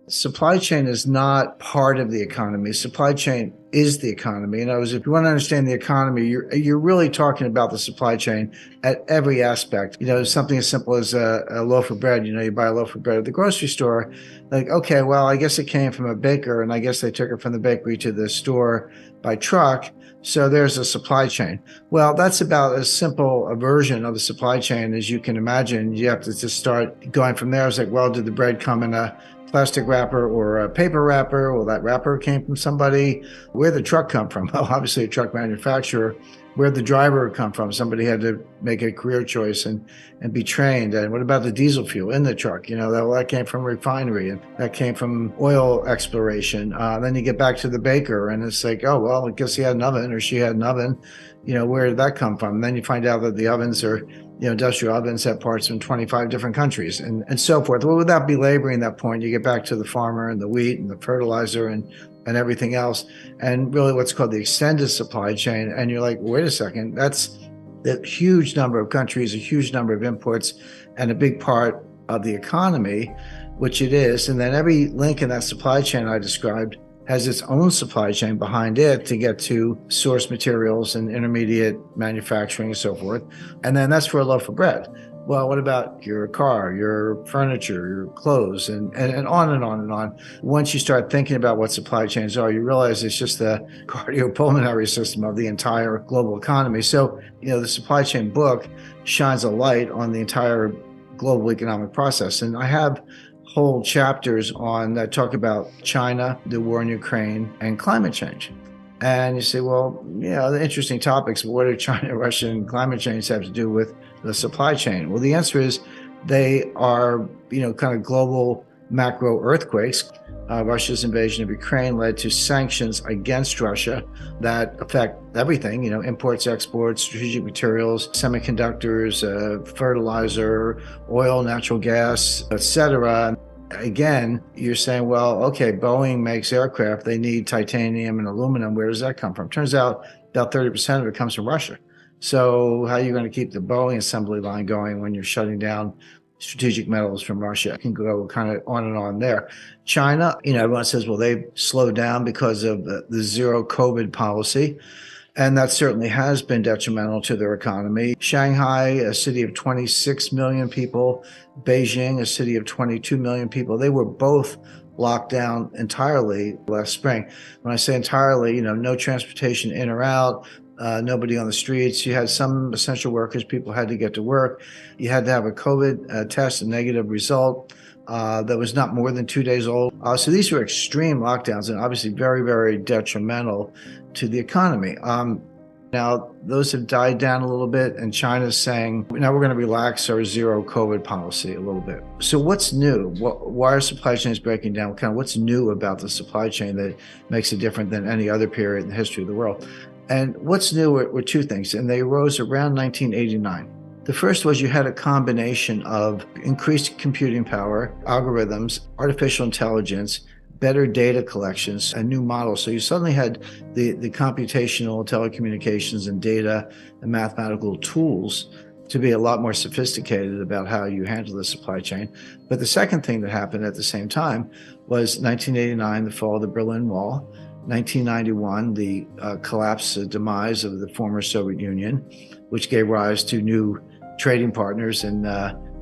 Supply chain is not part of the economy. Supply chain is the economy. In other words, if you want to understand the economy, you're really talking about the supply chain at every aspect. Something as simple as a loaf of bread. You buy a loaf of bread at the grocery store. Like, okay, well, I guess it came from a baker, and I guess they took it from the bakery to the store by truck. So there's a supply chain. Well, that's about as simple a version of the supply chain as you can imagine. You have to just start going from there. It's like, well, did the bread come in a plastic wrapper or a paper wrapper? Well, that wrapper came from somebody. Where'd the truck come from? Well, obviously a truck manufacturer. Where'd the driver come from? Somebody had to make a career choice and be trained. And what about the diesel fuel in the truck? That came from a refinery, and that came from oil exploration. Then you get back to the baker, and it's like, oh, well, I guess he had an oven or she had an oven. Where did that come from? And then you find out that the ovens are, industrial ovens have parts from 25 different countries and so forth. Well, without belaboring that point, you get back to the farmer and the wheat and the fertilizer and everything else, and really what's called the extended supply chain. And you're like, wait a second, that's a huge number of countries, a huge number of imports, and a big part of the economy, which it is. And then every link in that supply chain I described has its own supply chain behind it to get to source materials and intermediate manufacturing and so forth. And then that's for a loaf of bread. Well, what about your car, your furniture, your clothes, and on and on and on. Once you start thinking about what supply chains are, you realize it's just the cardiopulmonary system of the entire global economy. So, the supply chain book shines a light on the entire global economic process. And I have whole chapters on that talk about China, the war in Ukraine, and climate change. And you say, well, the interesting topics, but what do China, Russia, and climate change have to do with the supply chain? Well, the answer is they are, kind of global macro earthquakes. Russia's invasion of Ukraine led to sanctions against Russia that affect everything, imports, exports, strategic materials, semiconductors, fertilizer, oil, natural gas, etc. Again, you're saying, well, okay, Boeing makes aircraft. They need titanium and aluminum. Where does that come from? Turns out about 30% of it comes from Russia. So how are you going to keep the Boeing assembly line going when you're shutting down strategic metals from Russia? I can go kind of on and on there. China, everyone says, well, they slowed down because of the zero COVID policy. And that certainly has been detrimental to their economy. Shanghai, a city of 26 million people, Beijing, a city of 22 million people, they were both locked down entirely last spring. When I say entirely, no transportation in or out, nobody on the streets. You had some essential workers, people had to get to work. You had to have a COVID test, a negative result that was not more than 2 days old. So these were extreme lockdowns and obviously very, very detrimental to the economy. Now, those have died down a little bit, and China's saying, now we're going to relax our zero COVID policy a little bit. So what's new? Why are supply chains breaking down? What's new about the supply chain that makes it different than any other period in the history of the world? And what's new were two things, and they arose around 1989. The first was you had a combination of increased computing power, algorithms, artificial intelligence, better data collections, a new model. So you suddenly had the computational telecommunications and data and mathematical tools to be a lot more sophisticated about how you handle the supply chain. But the second thing that happened at the same time was 1989, the fall of the Berlin Wall, 1991, the collapse, demise of the former Soviet Union, which gave rise to new trading partners in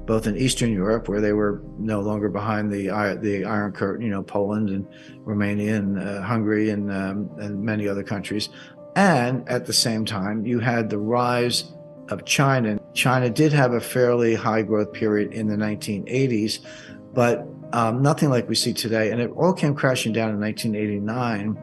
both in Eastern Europe, where they were no longer behind the Iron Curtain, Poland and Romania and Hungary and many other countries. And at the same time, you had the rise of China. China did have a fairly high growth period in the 1980s, but nothing like we see today. And it all came crashing down in 1989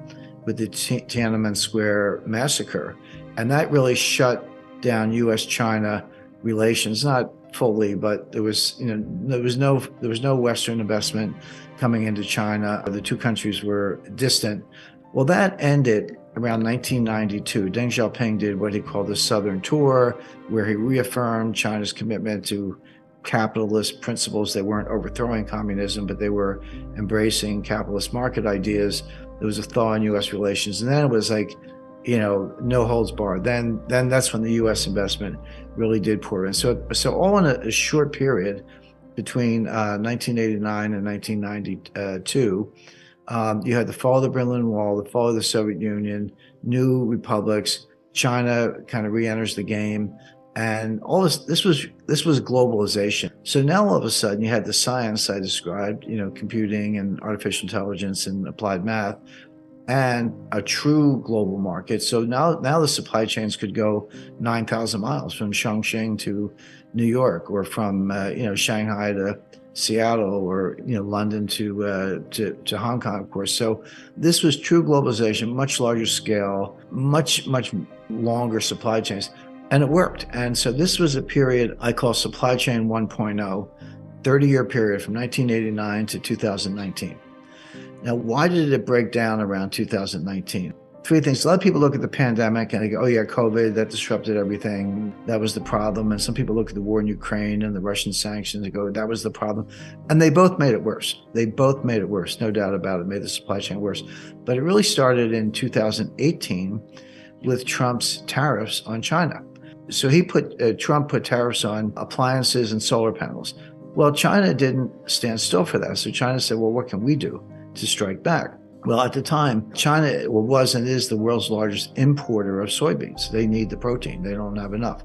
with the Tiananmen Square massacre. And that really shut down U.S.-China relations, not fully, but there was no Western investment coming into China. The two countries were distant. Well, that ended around 1992. Deng Xiaoping did what he called the Southern Tour, where he reaffirmed China's commitment to capitalist principles. They weren't overthrowing communism, but they were embracing capitalist market ideas. There was a thaw in U.S. relations, and then it was like, no holds barred. Then that's when the U.S. investment really did pour in. So all in a short period, between 1989 and 1992. You had the fall of the Berlin Wall, the fall of the Soviet Union, new republics. China kind of re-enters the game, and all this. This was globalization. So now all of a sudden you had the science I described, computing and artificial intelligence and applied math, and a true global market. So now the supply chains could go 9,000 miles from Chongqing to New York, or from Shanghai to Seattle, or London to Hong Kong, of course. So this was true globalization, much larger scale, much longer supply chains, and it worked. And so this was a period I call supply chain 1.0, 30-year period from 1989 to 2019. Now, why did it break down around 2019? Three things. A lot of people look at the pandemic and they go, oh yeah, COVID, that disrupted everything. That was the problem. And some people look at the war in Ukraine and the Russian sanctions and go, that was the problem. And they both made it worse. They both made it worse, no doubt about it, made the supply chain worse. But it really started in 2018 with Trump's tariffs on China. So Trump put tariffs on appliances and solar panels. Well, China didn't stand still for that. So China said, well, what can we do to strike back? Well, at the time, China was and is the world's largest importer of soybeans. They need the protein. They don't have enough.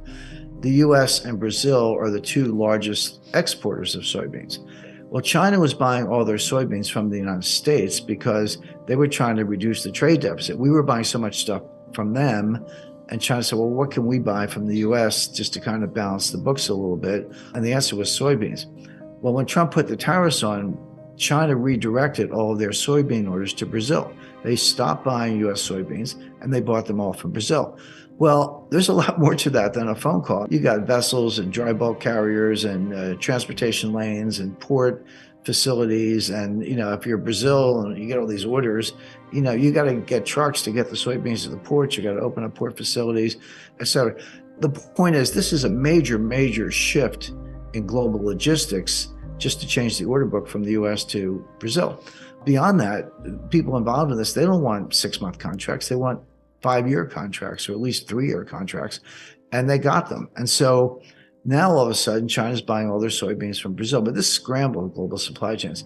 The US and Brazil are the two largest exporters of soybeans. Well, China was buying all their soybeans from the United States because they were trying to reduce the trade deficit. We were buying so much stuff from them, and China said, well, what can we buy from the US just to kind of balance the books a little bit? And the answer was soybeans. Well, when Trump put the tariffs on, China redirected all of their soybean orders to Brazil. They stopped buying US soybeans and they bought them all from Brazil. Well, there's a lot more to that than a phone call. You got vessels and dry bulk carriers and transportation lanes and port facilities. And, if you're Brazil and you get all these orders, you got to get trucks to get the soybeans to the ports. You got to open up port facilities, et cetera. The point is, this is a major, major shift in global logistics, just to change the order book from the US to Brazil. Beyond that, people involved in this, they don't want 6-month contracts. They want 5-year contracts, or at least 3-year contracts. And they got them. And so now all of a sudden, China's buying all their soybeans from Brazil. But this scrambled global supply chains.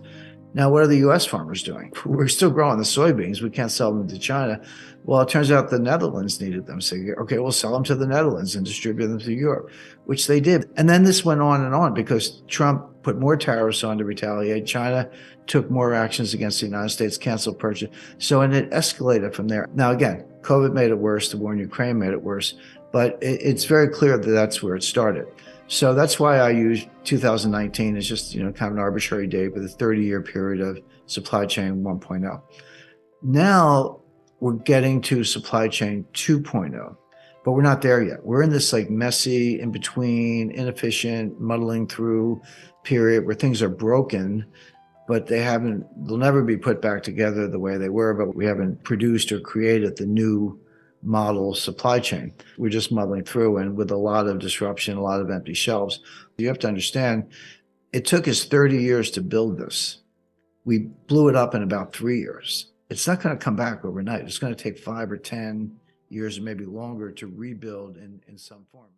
Now, what are the US farmers doing? We're still growing the soybeans. We can't sell them to China. Well, it turns out the Netherlands needed them. So, okay, we'll sell them to the Netherlands and distribute them to Europe, which they did. And then this went on and on because Trump put more tariffs on to retaliate. China took more actions against the United States, canceled purchase. So, and it escalated from there. Now, again, COVID made it worse. The war in Ukraine made it worse. But it's very clear that that's where it started. So that's why I use 2019 as just, kind of an arbitrary date with a 30-year period of supply chain 1.0. Now we're getting to supply chain 2.0, but we're not there yet. We're in this messy, in between, inefficient, muddling through period where things are broken, but they'll never be put back together the way they were, but we haven't produced or created the new model supply chain. We're just muddling through, and with a lot of disruption, a lot of empty shelves. You have to understand, it took us 30 years to build this. We blew it up in about 3 years. It's not going to come back overnight. It's going to take 5 or 10 years or maybe longer to rebuild in some form.